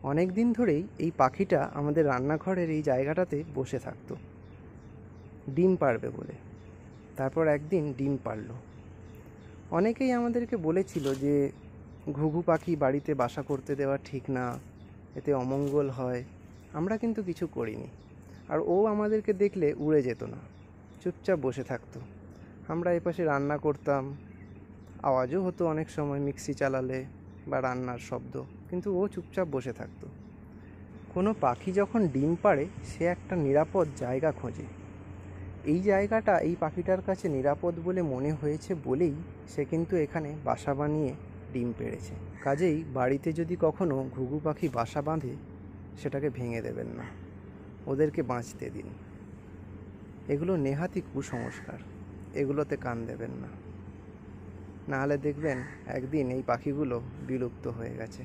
অনেক দিন ধরেই এই পাখিটা আমাদের রান্নাঘরের এই জায়গাটাতে বসে থাকতো ডিম পাড়বে বলে। তারপর একদিন ডিম পাড়ল। অনেকেই আমাদেরকে বলেছিল যে ঘুঘু পাখি বাড়িতে বাসা করতে দেওয়া ঠিক না, এতে অমঙ্গল হয়। আমরা কিন্তু কিছু করিনি। আর ও আমাদেরকে দেখলে উড়ে যেত না, চুপচাপ বসে থাকতো। আমরা এপাশে রান্না করতাম, আওয়াজও হতো অনেক সময় মিক্সি চালালে বা রান্নার শব্দ, কিন্তু ও চুপচাপ বসে থাকতো। কোনো পাখি যখন ডিম পাড়ে সে একটা নিরাপদ জায়গা খোঁজে। এই জায়গাটা এই পাখিটার কাছে নিরাপদ বলে মনে হয়েছে বলেই সে কিন্তু এখানে বাসা বানিয়ে ডিম পেড়েছে। কাজেই বাড়িতে যদি কখনো ঘুঘু পাখি বাসা বাঁধে সেটাকে ভেঙে দেবেন না, ওদেরকে বাঁচতে দিন। এগুলো নেহাতি কুসংস্কার, এগুলোতে কান দেবেন না, নাহলে দেখবেন একদিন এই পাখিগুলো বিলুপ্ত হয়ে গেছে।